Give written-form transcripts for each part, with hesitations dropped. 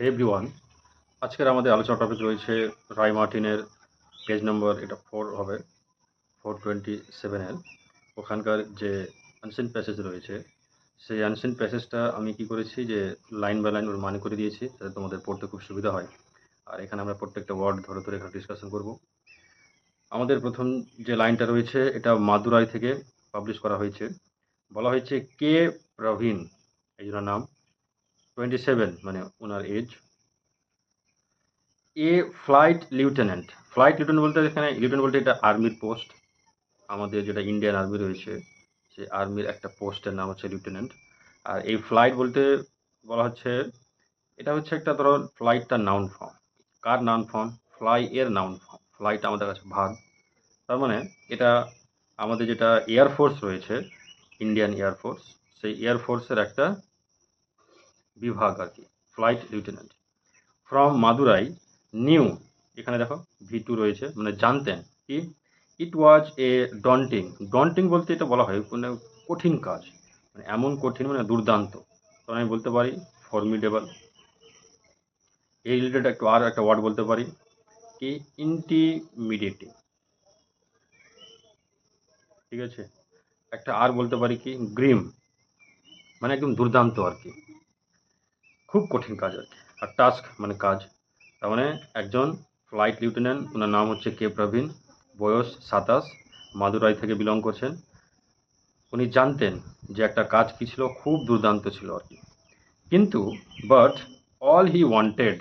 হে everyone, আজকের আমাদের আলোচনা টপিক রয়েছে রায় মার্টিনের পেজ নম্বর এটা 4 হবে 427 এর ওখানকার যে অ্যানসিয়েন্ট প্যাসেজ রয়েছে সেই অ্যানসিয়েন্ট প্যাসেজটা আমি কি করেছি যে লাইন বাই লাইন ওর মানে করে দিয়েছি যাতে তোমাদের পড়তে খুব সুবিধা হয়। আর এখানে আমরা প্রত্যেকটা ওয়ার্ড ধরে ধরে এখানে ডিসকাশন করব। আমাদের প্রথম যে লাইনটা রয়েছে এটা মাদুরাই থেকে পাবলিশ করা হয়েছে। বলা হয়েছে কে প্রবীণ, এই জন্য নাম 27 মানে ওনার age. A flight lieutenant, flight lieutenant বলতে এখানে লিউটেন্যান্ট বলতে এটা আর্মির পোস্ট। আমাদের যেটা ইন্ডিয়ান আর্মি রয়েছে সেই আর্মির একটা পোস্টের নাম হচ্ছে লিউটেন্যান্ট। আর এই ফ্লাইট বলতে বলা হচ্ছে এটা হচ্ছে একটা ধরো ফ্লাইটটা নাউন ফর্ম। কার নাউন ফর্ম? ফ্লাই এর নাউন ফর্ম। ফ্লাইট আমাদের কাছে ভাগ, তার মানে এটা আমাদের যেটা এয়ারফোর্স রয়েছে ইন্ডিয়ান এয়ারফোর্স, সেই এয়ারফোর্সের একটা বিভাগ আর কি, flight lieutenant. From Madurai new, এখানে দেখো V2 রয়েছে, মানে জানতেন কি ইট ওয়াজ এ ডন্টিং। ডন্টিং বলতে এটা বলা হয় মানে কঠিন কাজ, মানে এমন কঠিন মানে দুর্দান্ত। তখন আমি বলতে পারি ফর্মিডেবল। এই রিলেটেড একটা ওয়ার্ড বলতে পারি কি ইন্টিমিডিয়েটিং, ঠিক আছে। একটা আর বলতে পারি কি গ্রিম, মানে একদম দুর্দান্ত আর কি, খুব কঠিন কাজ আর কি। আর টাস্ক মানে কাজ, তার মানে একজন ফ্লাইট লিউটেন্যান্ট, ওনার নাম হচ্ছে কে প্রবীণ, বয়স 27, মাদুরাই থেকে বিলং করছেন। উনি জানতেন যে একটা কাজ কী ছিল, খুব দুর্দান্ত ছিল আর কি। কিন্তু বাট অল হি ওয়ান্টেড,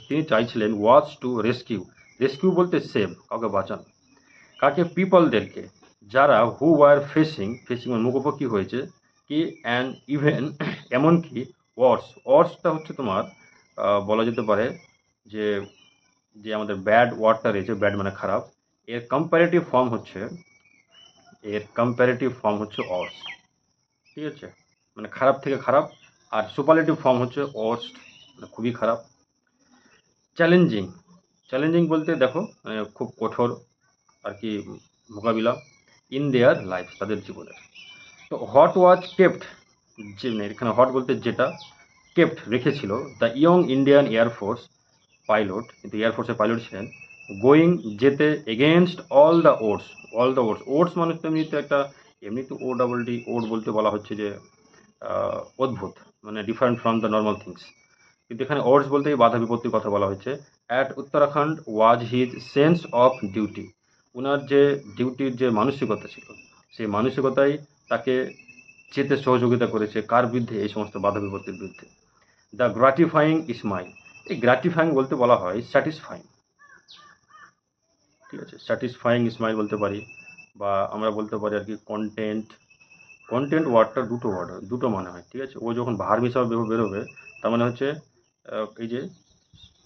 তিনি চাইছিলেন ওয়াজ টু রেস্কিউ। রেস্কিউ বলতে সেভ, কাউকে বাঁচানো। কাকে? পিপলদেরকে, যারা হু ওয়ার ফেসিং, মানে মুখোমুখি হয়েছে কি অ্যান্ড ইভেন এমনকি ওয়ার্স। ওয়ার্সটা হচ্ছে তোমার বলা যেতে পারে যে যে আমাদের ব্যাড ওয়ার্ডটা রয়েছে, ব্যাড মানে খারাপ, এর কম্পারেটিভ ফর্ম হচ্ছে অর্স, ঠিক আছে, মানে খারাপ থেকে খারাপ। আর সুপারলেটিভ ফর্ম হচ্ছে ওয়ার্স্ট, মানে খুবই খারাপ। চ্যালেঞ্জিং, চ্যালেঞ্জিং বলতে দেখো মানে খুব কঠোর আর কি মোকাবিলা, ইন দেয়ার লাইফ, তাদের জীবনের। তো হট ওয়াজ কেপ্ট, যে এখানে হট বলতে যেটা, কেপ্ট রেখেছিল the young Indian air force pilot, কিন্তু এয়ারফোর্সের পাইলট ছিলেন, গোয়িং যেতে against all the odds. Odds মানে তো এমনিতে একটা, এমনিতে ODD, ওড বলতে বলা হচ্ছে যে অদ্ভুত, মানে different from the normal things, কিন্তু এখানে ওডস বলতে বাধা বিপত্তির কথা বলা হচ্ছে। At Uttarakhand was his sense of duty, ওনার যে ডিউটির যে মানসিকতা ছিল সেই মানসিকতাই তাকে যেতে সহযোগিতা করেছে কার বিরুদ্ধে? এই সমস্ত বাধা বিপত্তির বিরুদ্ধে। দ্য গ্র্যাটিফাইং স্মাইল, এই গ্র্যাটিফাইং বলতে বলা হয় স্যাটিসফাইং, ঠিক আছে, স্যাটিসফাইং স্মাইল বলতে পারি, বা আমরা বলতে পারি আর কি কন্টেন্ট। কন্টেন্ট ওয়ার্ডটা দুটো মানে হয়, ঠিক আছে। ও যখন ভার্ব হিসাবে বেরোবে তার মানে হচ্ছে এই যে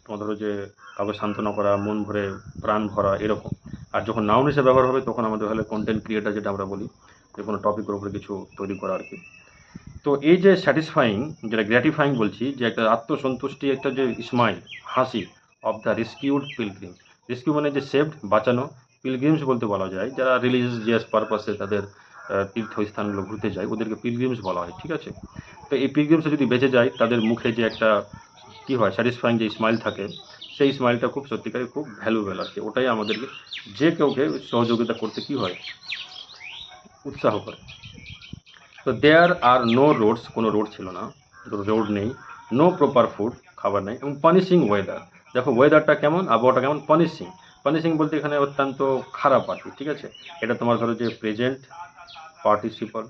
তোমার ধরো যে কাউকে সান্ত্বনা করা, মন ভরে, প্রাণ ভরা, এরকম। আর যখন নাউন হিসেবে ব্যবহার হবে তখন আমাদের হলে কন্টেন্ট ক্রিয়েটার, যেটা আমরা বলি, যে কোনো টপিকের উপরে কিছু তৈরি করা আর কি। তো এই যে স্যাটিসফাইং, যেটা গ্র্যাটিফাইং বলছি, যে একটা আত্মসন্তুষ্টি, একটা যে স্মাইল, হাসি of the rescued pilgrim. Rescue মানে যে সেভড, বাঁচানো। পিলগ্রিমস বলতে বলা যায় যারা রিলিজিয়াস পারপাসে তাদের তীর্থস্থানগুলো ঘুরতে যায়, ওদেরকে পিলগ্রিমস বলা হয়, ঠিক আছে। তো এই পিলগ্রিমসে যদি বেঁচে যায়, তাদের মুখে যে একটা কী হয়, স্যাটিসফাইং যে স্মাইল থাকে, সেই স্মাইলটা খুব সত্যিকারে খুব ভ্যালুয়েবল আর কি। ওটাই আমাদেরকে যে কেউকে সহযোগিতা করতে কী হয়, উৎসাহ করে। তো দেয়ার আর নো রোডস, কোনো রোড ছিল না, রোড নেই। নো প্রপার ফুড, খাবার নেই। এবং পানিশিং ওয়েদার, দেখো ওয়েদারটা কেমন, আবহাওয়াটা কেমন, পানিশিং। পানিশিং বলতে এখানে অত্যন্ত খারাপ আর কি, ঠিক আছে। এটা তোমার ধরো যে প্রেজেন্ট পার্টিসিপল,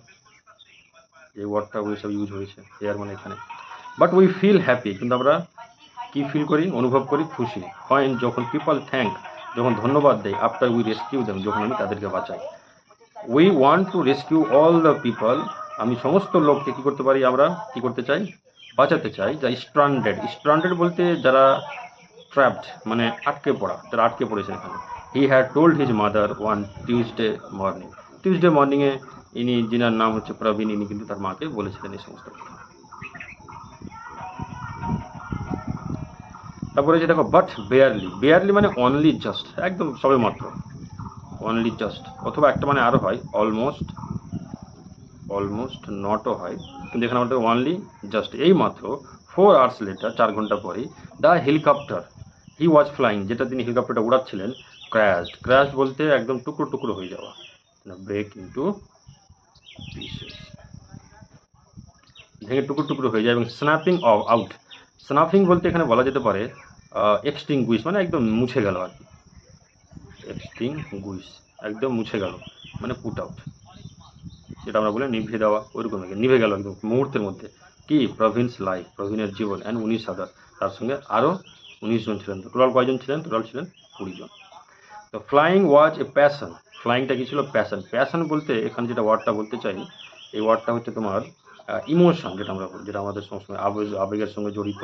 এই ওয়ার্ডটা ওই সব ইউজ হয়েছে, হেয়ার মানে এখানে। বাট উই ফিল হ্যাপি, কিন্তু আমরা কি ফিল করি, অনুভব করি খুশি। ফাইন, যখন পিপল থ্যাঙ্ক, যখন ধন্যবাদ দেয়। আফটার উই রেস্কিউ দেম, যখন আমি তাদেরকে বাঁচাই। We want to rescue all the people, আমি সমস্ত লোককে কী করতে পারি, আমরা কী করতে চাই, বাঁচাতে চাই। যা স্ট্রান্ডেড, স্ট্রান্ডেড বলতে যারা ট্র্যাপড, মানে আটকে পড়া, যারা আটকে পড়েছে এখানে। He had told his mother one Tuesday morning, Tuesday মর্নিংয়ে ইনি, যিনার নাম হচ্ছে প্রবীণ, ইনি কিন্তু তার মাকে বলেছিলেন এই সমস্ত কথা। তারপরে যে দেখো বাট বেয়ারলি, বেয়ারলি মানে অনলি জাস্ট, একদম সবে মাত্র, অনলি জাস্ট। অথবা একটা মানে আরও হয় অলমোস্ট, অলমোস্ট নটও হয়, কিন্তু এখানে আমাদের অনলি জাস্ট, এই মাত্র। 4 hours later, 4 ঘন্টা পরে, the helicopter he was flying, যেটা তিনি হেলিকপ্টারটা উড়াচ্ছিলেন, ক্র্যাশ বলতে একদম টুকরো টুকরো হয়ে যাওয়া, ব্রেক ইন্টু পিসেস, ভেঙে টুকরো টুকরো হয়ে যায়, এবং স্ন্যাপিং আউট, স্নাফিং বলতে এখানে বলা যেতে পারে এক্সটিংগুইশ, মানে একদম মুছে গেল আর কি, এক্সটিংগুইশ একদম মুছে গেল, মানে পুট আউট, যেটা আমরা বলি নিভে দেওয়া, ওইরকম নিভে গেল একদম মুহূর্তের মধ্যে। কি প্রভিন্স লাইফ, প্রভিনের জীবন, অ্যান্ড 19 আদার, তার সঙ্গে আরও 19 জন ছিলেন। তো টোটাল কয়জন ছিলেন? টোটাল ছিলেন 20 জন। তো ফ্লাইং ওয়াজ এ প্যাশন, ফ্লাইংটা কি ছিল? প্যাশন। প্যাশন বলতে এখানে যেটা ওয়ার্ডটা বলতে চাই, এই ওয়ার্ডটা হচ্ছে তোমার ইমোশন, যেটা আমরা বলি, যেটা আমাদের সবসময় আবেগের সঙ্গে জড়িত,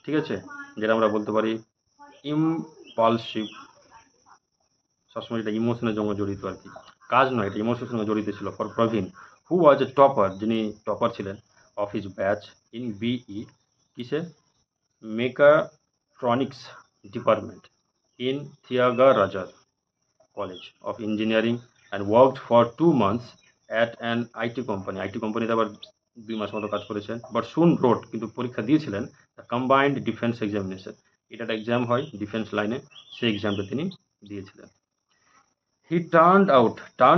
ঠিক আছে, যেটা আমরা বলতে পারি ইমপালসিভ, সবসময় এটা ইমোশনের সঙ্গে জড়িত আর কি, কাজ নয়, এটা ইমোশনের সঙ্গে জড়িত ছিল। For Praveen who was a topper, যিনি টপার ছিলেন of his batch in BE, কিসে? Mechatronics department in Thiagarajar college of engineering, and worked for 2 months at an IT company, IT কোম্পানিতে আবার 2 মাস মতো কাজ করেছেন। বাট সুন রোড, কিন্তু পরীক্ষা দিয়েছিলেন কম্বাইন্ড ডিফেন্স এক্সামিনেশন, এটা একটা এক্সাম হয় ডিফেন্স লাইনে, সেই এক্সামটা তিনি দিয়েছিলেন। হি টার্নড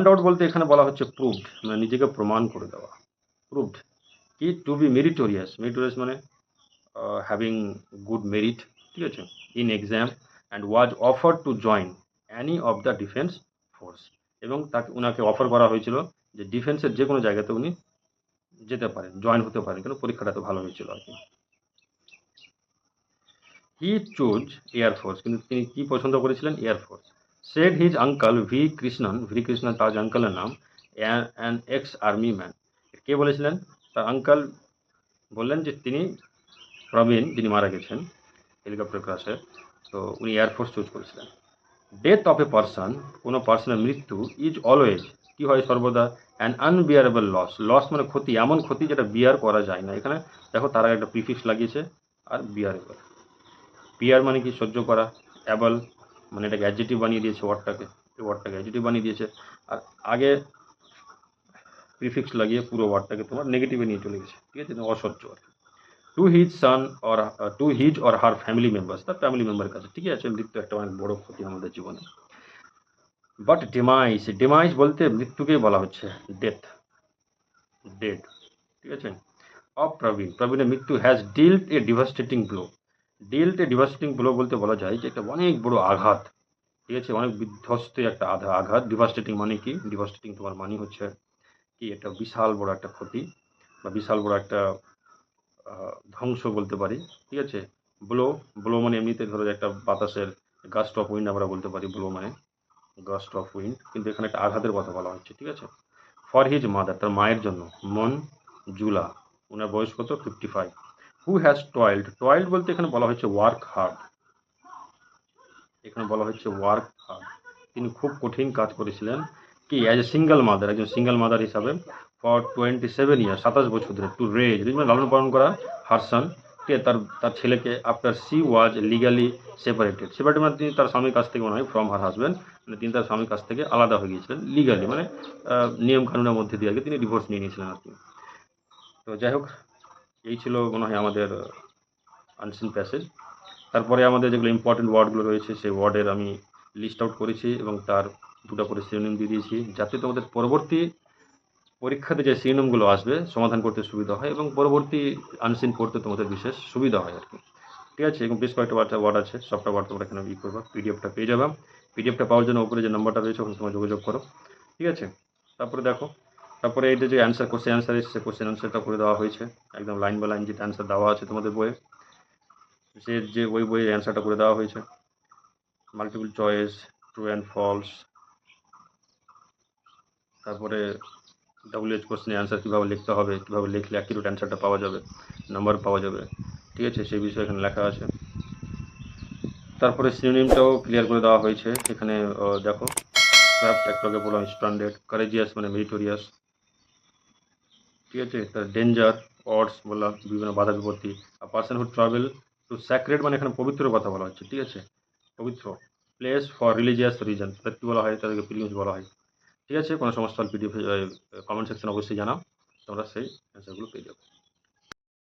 আউট বলতে এখানে বলা হচ্ছে প্রুভড, মানে নিজেকে প্রমাণ করে দেওয়া, প্রুভড কি? টু বি মেরিটোরিয়াস, মেরিটোরিয়াস মানে হ্যাভিং গুড মেরিট, ঠিক আছে, in exam, and was offer to join any of the defence force, এবং ওনাকে অফার করা হয়েছিল যে ডিফেন্সের যে কোনো জায়গাতে উনি যেতে পারেন, জয়েন হতে পারেন, কেন পরীক্ষাটা তো ভালো হয়েছিল আর কি। হি চুজ এয়ারফোর্স, কিন্তু তিনি কি পছন্দ করেছিলেন? Air force. Said his uncle V Krishnan, তার আঙ্কালের নাম, অ্যান এক্স আর্মি ম্যান, কে বলেছিলেন? তার আঙ্কাল বললেন যে তিনি প্রবীণ, যিনি মারা গেছেন হেলিকপ্টার ক্রাশে, তো উনি এয়ারফোর্স চুজ করেছিলেন। ডেথ অফ এ পার্সন, কোনো পার্সনের মৃত্যু, ইজ অলওয়েজ, কি হয়? সর্বদা, অ্যান আনবিয়ারেবল লস, লস মানে ক্ষতি, এমন ক্ষতি যেটা বিয়ার করা যায় না। এখানে দেখো তারা একটা প্রিফিক্স লাগিয়েছে, আর বিয়ারেবল, বিয়ার মানে কি? সহ্য করা, অ্যাবল মানে এটাকে অ্যাডজেক্টিভ বানিয়ে দিয়েছে, ওয়ার্ডটাকে, এই ওয়ার্ডটাকে অ্যাডজেক্টিভ বানিয়ে দিয়েছে, আর আগে প্রিফিক্স লাগিয়ে পুরো ওয়ার্ডটাকে তোমার নেগেটিভে নিয়ে চলে গেছে, ঠিক আছে, অসহ্য আর কি। To his son or to his or her family members, তার ফ্যামিলি মেম্বারের কাছে, ঠিক আছে, মৃত্যু একটা অনেক বড় ক্ষতি আমাদের জীবনে। বাট ডিমাইজ বলতে মৃত্যুকেই বলা হচ্ছে ডেথ, ডেড, ঠিক আছে। অফ প্রবীণের মৃত্যু হ্যাজ ডিল্ট এ ডিভাস্টেটিং ব্লো বলতে বলা যায় যে একটা অনেক বড় আঘাত, ঠিক আছে, অনেক বিধ্বস্ত একটা আঘাত। ডিভাস্টেটিং মানে কি? ডিভাস্টেটিং তোমার মানে হচ্ছে কি? একটা বিশাল বড় একটা ক্ষতি, বা বিশাল বড় একটা ধ্বংস বলতে পারি, ঠিক আছে। ব্লো মানে এমনিতে ধরো একটা বাতাসের গাস্ট অফ উইন্ড আমরা বলতে পারি, ব্লো মানে গাস্ট অফ উইন্ড, কিন্তু এখানে একটা আঘাতের কথা বলা হচ্ছে, ঠিক আছে। ফর হিজ মাদার, তার মায়ের জন্য, মন জুলা, ওনার বয়স কত? 55। হু হ্যাজ টয়েল্ড বলতে এখানে বলা হচ্ছে ওয়ার্ক হার্ড, এখানে বলা হচ্ছে ওয়ার্ক হার্ড, তিনি খুব কঠিন কাজ করেছিলেন, কি? অ্যাজ এ সিঙ্গেল মাদার, একজন সিঙ্গেল মাদার হিসাবে, ফর 27 ইয়ার, 27 বছর ধরে, টু রেজ মানে লালন পালন করা, হারসান, কে? তার ছেলেকে, আফটার সি ওয়াজ লিগালি সেপারেটেড মানে তিনি তার স্বামীর কাছ থেকে মনে হয়, ফ্রম হার হাজব্যান্ড, মানে তিনি তার স্বামীর কাছ থেকে আলাদা হয়ে গিয়েছিলেন লিগালি, মানে নিয়ম কানুনের মধ্যে দিয়ে আর কি, তিনি ডিভোর্স নিয়ে নিয়েছিলেন আর কি। তো যাই হোক, এই ছিল মনে হয় আমাদের আনসিন প্যাসেজ। তারপরে আমাদের যেগুলো ইম্পর্টেন্ট ওয়ার্ডগুলো রয়েছে, সেই ওয়ার্ডের আমি লিস্ট আউট করেছি, এবং তার দুটো করে সিনোনিম দিয়ে দিয়েছি, যাতে তোমাদের পরবর্তী পরীক্ষাতে যে সিনোনিমগুলো আসবে সমাধান করতে সুবিধা হয়, এবং পরবর্তী আনসিন পড়তে তোমাদের বিশেষ সুবিধা হয় আর কি, ঠিক আছে। এবং বেশ কয়েকটা ওয়ার্ড আছে, সবটা ওয়ার্ড তোমরা এখানে করবা, পিডিএফটা পেয়ে যাবে। পিডিএফটা পাওয়ার জন্য উপরে যে নাম্বারটা রয়েছে ওখানে তোমরা যোগাযোগ করো, ঠিক আছে। তারপরে দেখো, তারপরে এই যে কোশ্চেন অ্যান্সার এসেছে, কোশ্চেন অ্যান্সারটা করে দেওয়া হয়েছে, একদম লাইন বাই লাইন যেটা অ্যান্সার দেওয়া আছে তোমাদের বইয়ে, যে ওই বইয়ের অ্যান্সারটা করে দেওয়া হয়েছে, multiple choice, true and false, তারপরে WH কোশ্চেনের অ্যান্সার কীভাবে লিখতে হবে, কীভাবে লিখলে অ্যাকিউরেট অ্যান্সারটা পাওয়া যাবে, নাম্বার পাওয়া যাবে, ঠিক আছে, সেই বিষয়ে এখানে লেখা আছে। তারপরে সিনোনিমটাও ক্লিয়ার করে দেওয়া হয়েছে এখানে, দেখো, ক্রাফট একটাকে বলা হয় স্ট্যান্ডার্ড, কারেজিয়াস মানে মেরিটোরিয়াস, ঠিক আছে। তার ডেঞ্জার, অডস বললাম, বিভিন্ন বাধা বিপত্তি, আর person who travel to sacred মানে এখানে পবিত্র কথা বলা হচ্ছে, ঠিক আছে, পবিত্র প্লেস ফর রিলিজিয়াস রিজন, তাদেরকে বলা হয়, তাদেরকে পিলগ্রিমস বলা হয়, ঠিক আছে। কোনো সমস্যা হলে পিডিএফ কমেন্ট সেকশন অবশ্যই জানাও, তোমরা সেই অ্যান্সারগুলো পেয়ে যাবে।